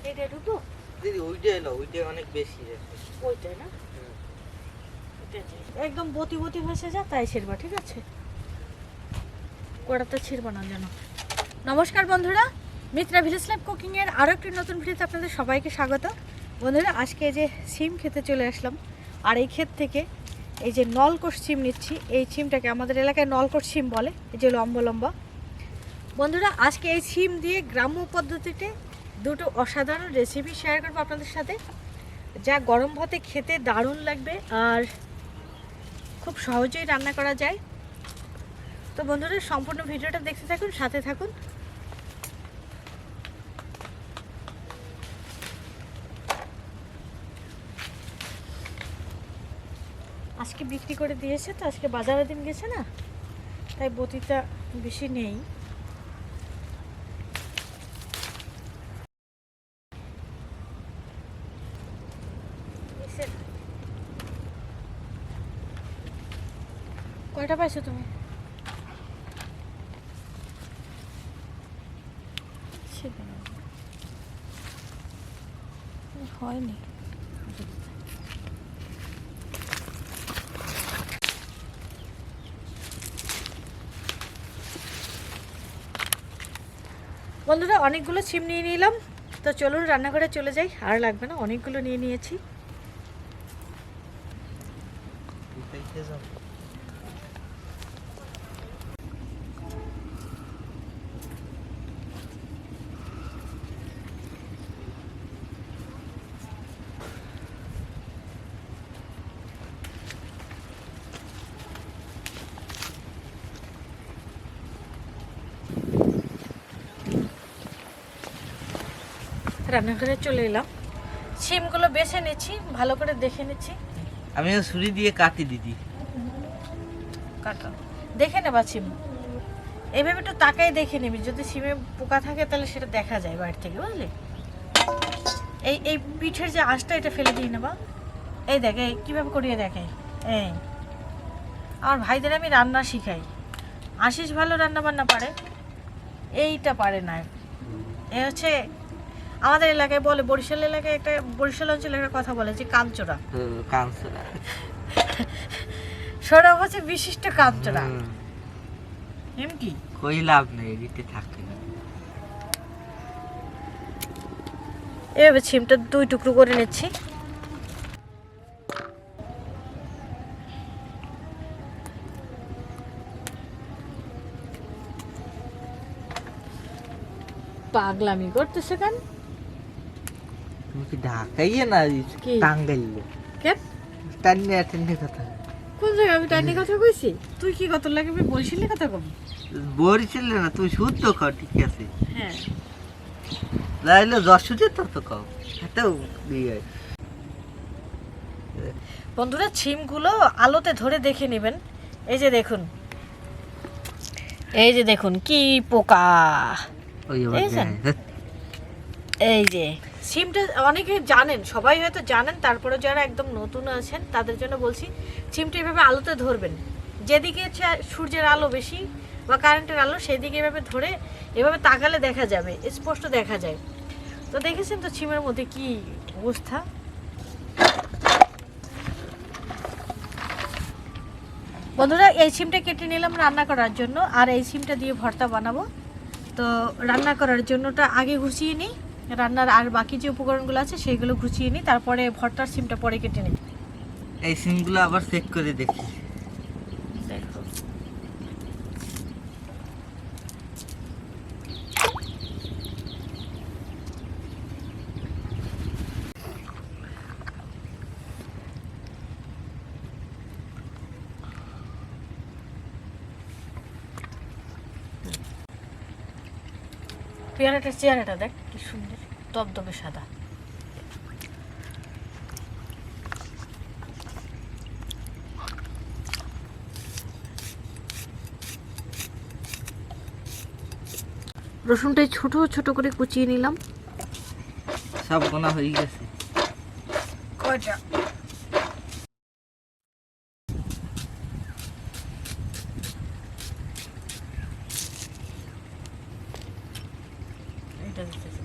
এটা ঢুকবো দিদি ওইটাই না, ওইটা অনেক বেশি আছে। ওইটাই না, একদম বতি বতি হয়েছে যা তাই ছিড়বা, ঠিক আছে? কড়াতে ছিড়বা না যেন। নমস্কার বন্ধুরা, মিত্রা ভিলেজ লাইফ কুকিং এর আরো একটি নতুন ভিডিওতে আপনাদের সবাইকে স্বাগত। বন্ধুরা আজকে এই যে সিম খেতে চলে আসলাম, আর এই ক্ষেত থেকে এই যে নলকোষ সিম নিচ্ছি। এই সিমটাকে আমাদের এলাকায় নলকোষ সিম বলে, এই যে লম্বা লম্বা। বন্ধুরা আজকে এই সিম দিয়ে গ্রাম্য পদ্ধতিতে দুটো অসাধারণ রেসিপি শেয়ার করবো আপনাদের সাথে, যা গরম ভাতে খেতে দারুণ লাগবে আর খুব সহজেই রান্না করা যায়। তো বন্ধুরা সম্পূর্ণ ভিডিওটা দেখতে থাকুন, সাথে থাকুন। আজকে বিক্রি করে দিয়েছে, তো আজকে বাজারের দিন গেছে না, তাই বতিটা বেশি নেই। কয়টা পাইছো তুমি? হয়নি। বন্ধুরা অনেকগুলো সিম নিয়ে নিলাম, তো চলুন রান্নাঘরে চলে যাই। আর লাগবে না, অনেকগুলো নিয়ে নিয়েছি। রান্নাঘরে চলে এলাম, সিমগুলো বেছে নিচ্ছি, ভালো করে দেখে নিচ্ছি। আমিও ছুরি দিয়ে কাটি দিদি। কাটো, দেখে নেবা সিম। এইভাবে একটু তাকাই দেখে নিবি, যদি সিমে পোকা থাকে তাহলে সেটা দেখা যায় বাইরে থেকে, বুঝলি? এই এই পিঠের যে আঁশটা, এটা ফেলে দিয়ে নেবা। এই দেখ, এই কীভাবে করিয়ে দেখে। এই আমার ভাইদের আমি রান্না শিখাই। আশিস ভালো রান্না বান্না পারে, এইটা পারে না। এ হচ্ছে আমাদের এলাকায় বলে, বরিশাল এলাকায় একটা, বরিশাল অঞ্চলে একটা কথা বলে যে কাঞ্চরা। কাঞ্চরা সৌরভ হচ্ছে বিশিষ্ট কাঞ্চরা। এমকি কই লাভ নেই, দিতে থাকে না। এভাবে সিমটা দুই টুকরো করে নিচ্ছি। পাগলামি করতেছে কেন? তুমি কি ঢাকাইয়ে না টাঙ্গাইল? কেন টান্নে টান্নে কথা? কোন জায়গায় আমি টান্নে কথা কইছি? তুই কি কত লাগে আমি বলছিলি কথা কম? বরিশাল না, তুই শুদ্ধ কর, ঠিক আছে? হ্যাঁ লাইলে যশোরে তো কও এটাও দিয়ে। বন্ধুরা সিমগুলো আলোতে ধরে দেখে নেবেন। এই যে দেখুন, এই যে দেখুন কি পোকা। এই যে সিমটা অনেকে জানেন, সবাই হয়তো জানেন, তারপরে যারা একদম নতুন আছেন তাদের জন্য বলছি, সিমটা এভাবে আলোতে ধরবেন। যেদিকে সূর্যের আলো বেশি বা কারেন্টের আলো, সেদিকে এভাবে ধরে এভাবে তাকালে দেখা যাবে, স্পষ্ট দেখা যায়। তো দেখেছেন তো সিমের মধ্যে কি অবস্থা। বন্ধুরা এই সিমটা কেটে নিলাম রান্না করার জন্য, আর এই সিমটা দিয়ে ভর্তা বানাবো। তো রান্না করার জন্যটা আগে ঘুষিয়ে নিই, রান্নার আর বাকি যে উপকরণগুলো আছে সেইগুলো ঘুষিয়ে নিই, তারপরে ভর্তার সিমটা পরে কেটে নিই। এই সিমগুলো আবার চেক করে দেখি। দেখো পেয়ারাটার চেহারাটা দেখ কি সুন্দর, দবদবে সাদা। রসুনটাই ছোট ছোট করে কুচিয়ে নিলাম। সব বোনা হয়ে গেছে। কয়টা? এটা দিতেছি।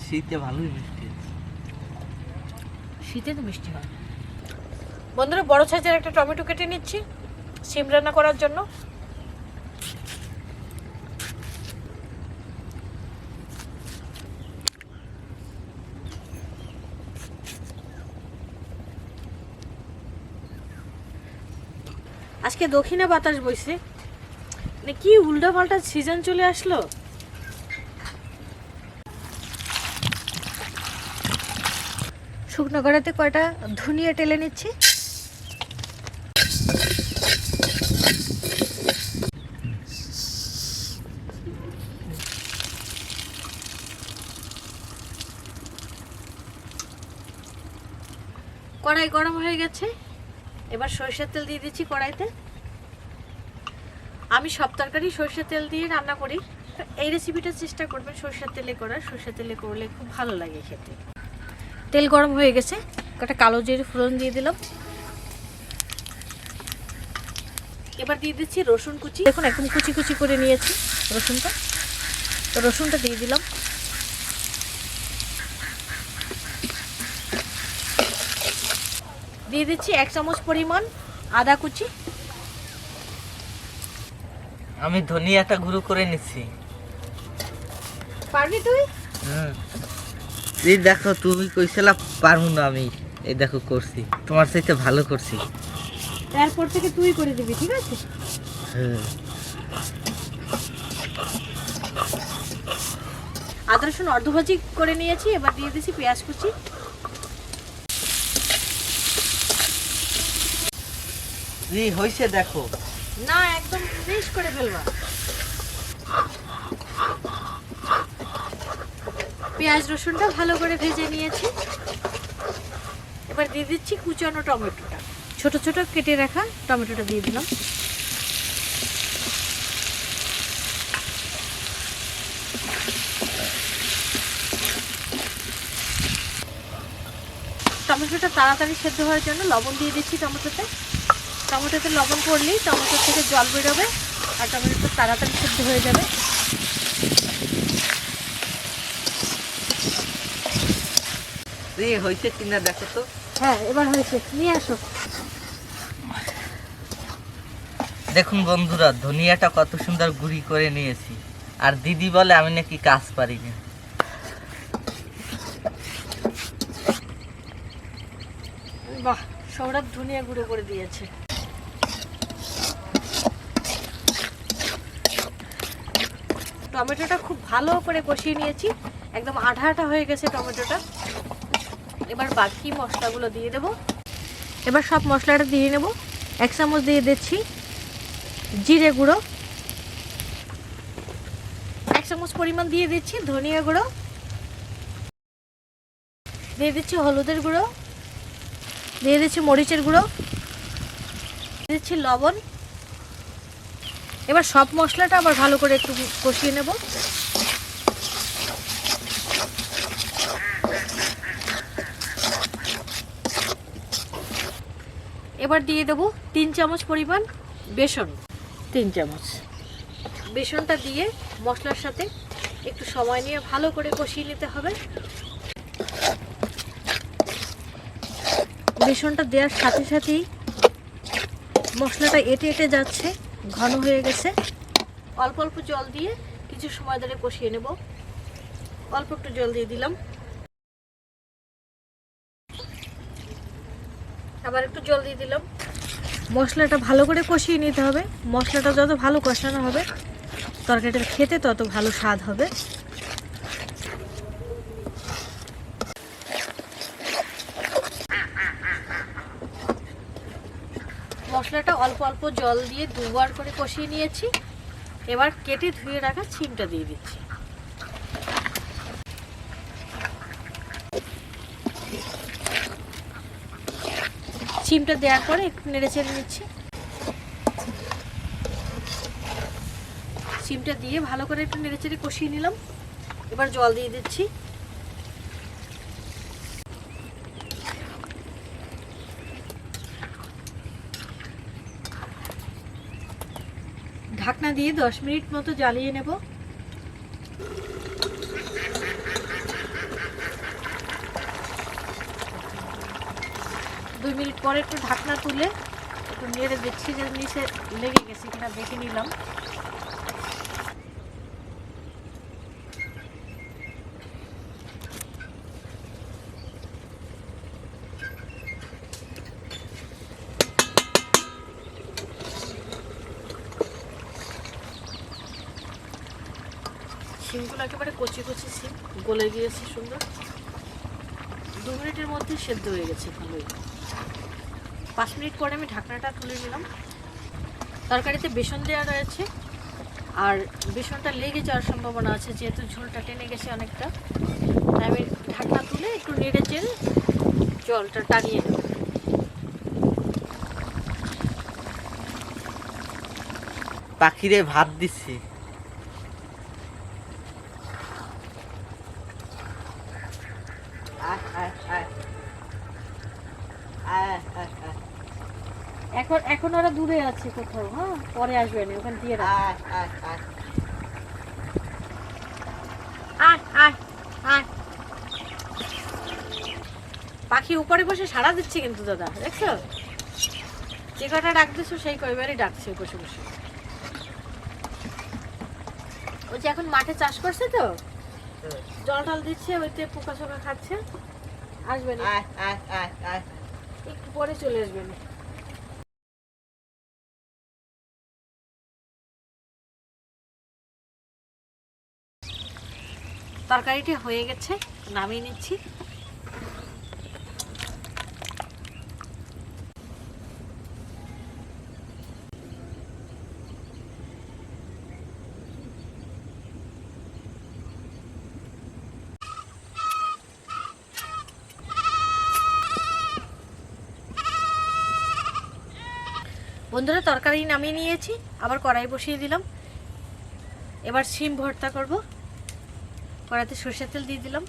শীতে ভালোই মিষ্টি, শীতে তো মিষ্টি হয়। বন্ধুরা বড় সাইজের একটা টমেটো কেটে নিচ্ছি সিম রান্না করার জন্য। আজকে দক্ষিণে বাতাস বইছে, মানে কি উল্টা পাল্টা সিজন চলে আসলো। শুকনো কড়াইতে কয়টা ধনিয়া টেলে নিচ্ছি। কড়াই গরম হয়ে গেছে, এবার সরষের তেল দিয়ে দিচ্ছি কড়াইতে। আমি সব তরকারি সরষের তেল দিয়ে রান্না করি, এই রেসিপিটা চেষ্টা করবেন সরষের তেলে করার। সরষের তেলে করলে খুব ভালো লাগে খেতে। তেল গরম হয়ে গেছে, কটা কালো জিরে ফোড়ন দিয়ে দিলাম। এবার দিয়ে দিচ্ছি রসুন কুচি। দেখুন একদম কুচি কুচি করে নিয়েছি রসুনটা, তো রসুনটা দিয়ে দিলাম। দিয়ে দিচ্ছি 1 চামচ পরিমাণ আদা কুচি। আমি ধনিয়াটা গুঁড়ো করে নিচ্ছি। পারবি তুই? এই দেখো তুমি কইছিলা পারবো না, আমি এই দেখো করছি, তোমার চাইতে ভালো করছি। তারপর থেকে তুই করে দিবি, ঠিক আছে? হ্যাঁ। আদা রসুন অর্ধ ভাজি করে নিয়েছি, এবার দিয়ে দিচ্ছি পেঁয়াজ কুচি। হয়েছে দেখো না, একদম ফ্রেশ করে ফেলবা। পেঁয়াজ রসুনটা ভালো করে ভেজে নিয়েছি, এবার দিয়ে দিচ্ছি কুচানো টমেটোটা। ছোট ছোট কেটে রাখা টমেটোটা দিয়ে দিলাম। টমেটোটা তাড়াতাড়ি সেদ্ধ হওয়ার জন্য লবণ দিয়ে দিচ্ছি টমেটোতে। টমেটোতে লবণ পড়লেই টমেটো থেকে জল বেরোবে আর টমেটোটা তাড়াতাড়ি সেদ্ধ হয়ে যাবে। হয়েছে কিনা দেখো তো। হ্যাঁ, এবার হয়েছে, নিয়ে আসো। দেখুন বন্ধুরা, ধনিয়াটা কত সুন্দর গুঁড়ি করে নিয়েছি, আর দিদি বলে আমি নাকি কাজ পারি না। বাহ, সৌরভ ধনিয়া গুঁড়ো করে দিয়েছে। টমেটোটা খুব ভালো করে কষিয়ে নিয়েছি, একদম আঠা আঠা হয়ে গেছে টমেটোটা। এবার বাকি মশলাগুলো দিয়ে দেব। এবার সব মশলাটা দিয়ে নেব। 1 চামচ দিয়ে দিচ্ছি জিরে গুঁড়ো, 1 চামচ পরিমাণ দিয়ে দিচ্ছি ধনিয়া গুঁড়ো, দিয়ে দিচ্ছি হলুদের গুঁড়ো, দিয়ে দিচ্ছি মরিচের গুঁড়ো, দিয়ে দিচ্ছি লবণ। এবার সব মশলাটা আবার ভালো করে একটু কষিয়ে নেব। এবার দিয়ে দেব 3 চামচ পরিমাণ বেসন। 3 চামচ বেসনটা দিয়ে মশলার সাথে একটু সময় নিয়ে ভালো করে কষিয়ে নিতে হবে। বেসনটা দেওয়ার সাথে সাথেই মশলাটা এঁটে এঁটে যাচ্ছে, ঘন হয়ে গেছে। অল্প অল্প জল দিয়ে কিছু সময় ধরে কষিয়ে নেব। অল্প একটু জল দিয়ে দিলাম, আবার একটু জল দিয়ে দিলাম। মশলাটা ভালো করে কষিয়ে নিতে হবে। মশলাটা যত ভালো কষানো হবে তরকারিটা খেতে তত ভালো স্বাদ হবে। মশলাটা অল্প অল্প জল দিয়ে দুবার করে কষিয়ে নিয়েছি। এবার কেটে ধুয়ে রাখা সিমটা দিয়ে দিচ্ছি। সিমটা দেওয়ার পরে একটু নেড়ে চেড়ে নিচ্ছি। সিমটা দিয়ে ভালো করে একটু নেড়ে চেড়ে কষিয়ে নিলাম। এবার জল দিয়ে দিচ্ছি। ঢাকনা দিয়ে 10 মিনিট মতো জ্বালিয়ে নেব। দুই মিনিট পরে একটু ঢাকনা তুলে একটু নেড়ে দিচ্ছি, যে নিচে লেগে গেছে কিনা দেখে নিলাম। শিমগুলো একেবারে কচি কচি শিম, গলে গিয়েছে সুন্দর। 2 মিনিটের মধ্যে সেদ্ধ হয়ে গেছে ভালোই। 5 মিনিট পরে আমি ঢাকনাটা তুলে নিলাম। তরকারিতে বেসন দেওয়া রয়েছে, আর বেসনটা লেগে যাওয়ার সম্ভাবনা আছে, যেহেতু ঝোলটা টেনে গেছে অনেকটা। আমি ঢাকনা তুলে একটু নেড়ে চেড়ে জলটা টানিয়ে নেব। পাখিরে ভাত দিচ্ছি। এখন ওরা দূরে আছে কোথাও, হ্যাঁ পরে আসবে না, ওখানে দিয়ে পাখি উপরে বসে সাড়া দিচ্ছে কিন্তু দাদা, দেখছো যে কটা ডাক দিচ্ছ সেই কয়বারই ডাকছে বসে বসে। ওই যে এখন মাঠে চাষ করছে তো, জল টল দিচ্ছে, ওইতে পোকা সোকা খাচ্ছে। আসবে না, একটু পরে চলে আসবে না। তরকারিটি হয়ে গেছে, নামিয়ে নিচ্ছি। বন্ধুরা তরকারি নামিয়ে নিয়েছি, আবার কড়াই বসিয়ে দিলাম। এবার শিম ভর্তা করব। কড়াইতে সরষের তেল দিয়ে দিলাম।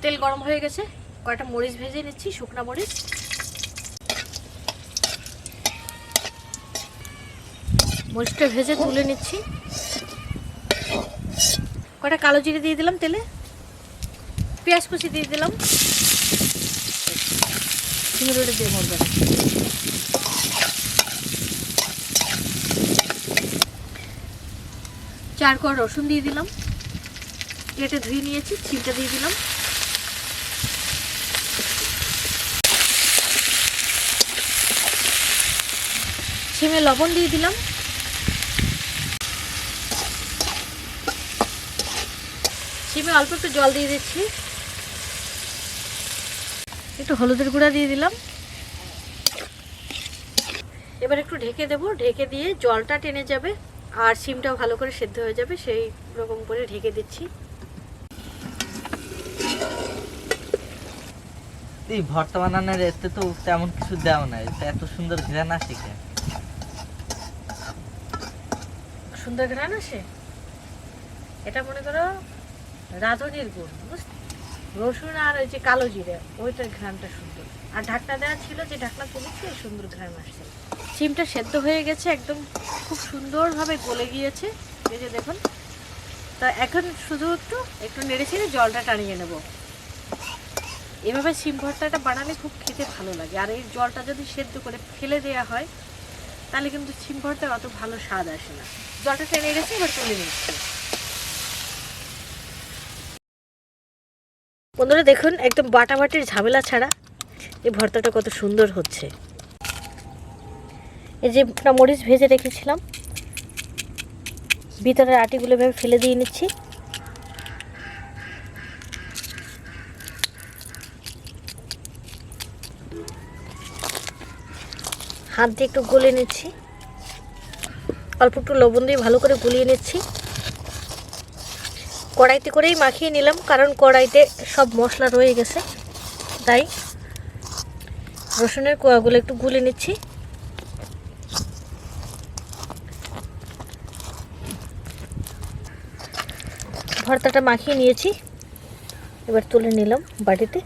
তেল গরম হয়ে গেছে, কয়েকটা মরিচ ভেজে নিচ্ছি, শুকনো মরিচ। মরিচটা ভেজে তুলে নিচ্ছি। কয়েকটা কালো জিরে দিয়ে দিলাম তেলে। পেঁয়াজ কুচি দিয়ে দিলাম। চিংড়ি দিয়ে মরবে। 4 কোয়া রসুন দিয়ে দিলাম, কেটে ধুয়ে নিয়েছি। ছিমটা দিয়ে দিলাম। শিমে লবণ দিয়ে দিলাম। শিমে অল্প একটু জল দিয়ে দিচ্ছি। একটু হলুদের গুঁড়া দিয়ে দিলাম। এবার একটু ঢেকে দেবো, ঢেকে দিয়ে জলটা টেনে যাবে আর শিমটাও ভালো করে সেদ্ধ হয়ে যাবে, সেই রকম করে ঢেকে দিচ্ছি। এই ভর্তা বানানোর এতে তো তেমন কিছু দেওয়া নাই, এত সুন্দর ঘ্রাণ আসে কেন? সুন্দর ঘ্রাণ আসে, এটা মনে করো রাঁধুনির গুণ, বুঝতে? রসুন আর ওই যে কালো জিরে, ওইটার ঘ্রাণটা সুন্দর। আর ঢাকনা দেওয়া ছিল, যে ঢাকনা তুলেছি সুন্দর ঘ্রাণ আসছে। শিমটা সেদ্ধ হয়ে গেছে, একদম খুব সুন্দরভাবে গলে গিয়েছে, এই যে দেখুন। তা এখন শুধু একটু নেড়ে ছেড়ে জলটা টানিয়ে নেব। এভাবে শিম ভর্তাটা বানালে খুব খেতে ভালো লাগে। আর এই জলটা যদি সেদ্ধ করে ফেলে দেওয়া হয় তাহলে কিন্তু শিম ভর্তার অত ভালো স্বাদ আসে না। জলটা টেনে গেছে, এবার তুলে নিচ্ছি। বন্ধুরা দেখুন, একদম বাটাবাটির ঝামেলা ছাড়া এই ভর্তাটা কত সুন্দর হচ্ছে। এই যে মরিচ ভেজে রেখেছিলাম, ভিতরের আটিগুলো এভাবে ফেলে দিয়ে নিচ্ছি। হাত দিয়ে একটু গলে নিচ্ছি, অল্প একটু লবণ দিয়ে ভালো করে গুলিয়ে নিচ্ছি। কড়াইতে করেই মাখিয়ে নিলাম, কারণ কড়াইতে সব মশলা রয়ে গেছে, তাই রসুনের কোয়াগুলো একটু গুলে নিচ্ছি। ভর্তাটা মাখিয়ে নিয়েছি, এবার তুলে নিলাম বাটিতে।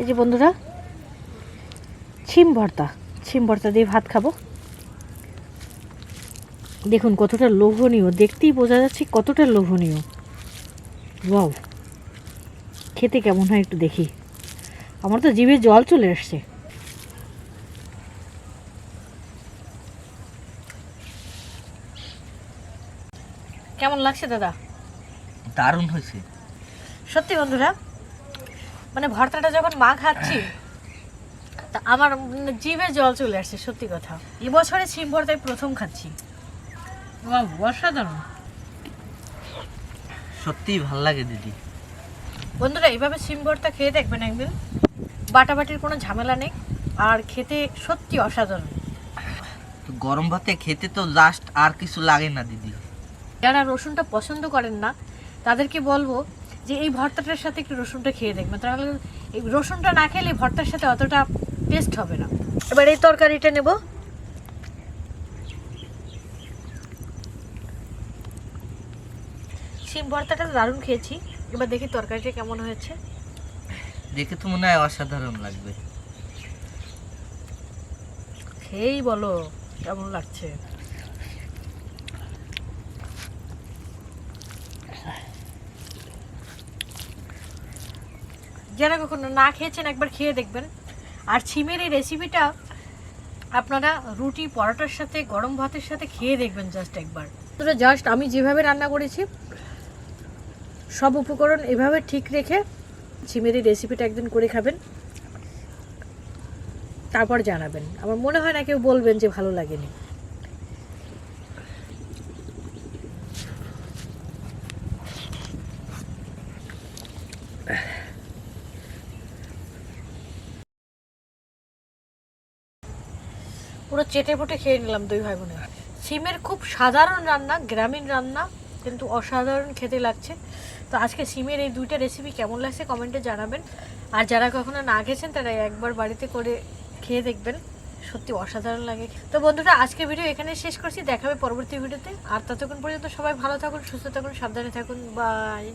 এই যে বন্ধুরা শিম ভর্তা দিয়ে ভাত খাবো। দেখুন কতটা লোভনীয়, দেখতেই বোঝা যাচ্ছে কতটা লোভনীয়। ওয়াও, খেতে কেমন হয় একটু দেখি। আমার তো জিভে জল চলে আসছে। কেমন লাগছে দাদা? দারুণ হয়েছে সত্যি বন্ধুরা, মানে ভর্তাটা যখন মা খাচ্ছি তা আমার জিভে জল চলে আসছে। সত্যি কথা, এবছরে শিম ভর্তায় প্রথম খাচ্ছি। অসাধারণ, সত্যিই ভাল লাগে দিদি। বন্ধুরা এইভাবে শিম ভর্তা খেয়ে দেখবেন একদিন। বাটাবাটির কোনো ঝামেলা নেই, আর খেতে সত্যি অসাধারণ। গরম ভাতে খেতে তো জাস্ট আর কিছু লাগে না দিদি। যারা রসুনটা পছন্দ করেন না তাদেরকে বলবো যে এই ভর্তাটার সাথে একটু রসুনটা খেয়ে দেখবেন, তাহলে এই রসুনটা না খেলে ভর্তার সাথে অতটা টেস্ট হবে না। এবার এই তরকারিটা নেব। শিম ভর্তাটা দারুণ খেয়েছি, এবার দেখি তরকারিটা কেমন হয়েছে। দেখে তো মনে হয় অসাধারণ লাগবে। খেয়েই বলো কেমন লাগছে। যারা কখনো না খেয়েছেন একবার খেয়ে দেখবেন। আর শিমের এই রেসিপিটা আপনারা রুটি পরোটার সাথে গরম ভাতের সাথে খেয়ে দেখবেন জাস্ট একবার। জাস্ট আমি যেভাবে রান্না করেছি সব উপকরণ এভাবে ঠিক রেখে শিমের এই রেসিপিটা একদিন করে খাবেন, তারপর জানাবেন। আমার মনে হয় না কেউ বলবেন যে ভালো লাগেনি। পুরো চেটে ফুটে খেয়ে নিলাম দুই ভাই বোনে। শিমের খুব সাধারণ রান্না, গ্রামীণ রান্না, কিন্তু অসাধারণ খেতে লাগছে। তো আজকে শিমের এই দুইটা রেসিপি কেমন লাগছে কমেন্টে জানাবেন। আর যারা কখনো না খেয়েছেন তারা একবার বাড়িতে করে খেয়ে দেখবেন, সত্যি অসাধারণ লাগে। তো বন্ধুরা আজকে ভিডিও এখানে শেষ করছি, দেখাবে পরবর্তী ভিডিওতে। আর ততক্ষণ পর্যন্ত সবাই ভালো থাকুন, সুস্থ থাকুন, সাবধানে থাকুন। বাই।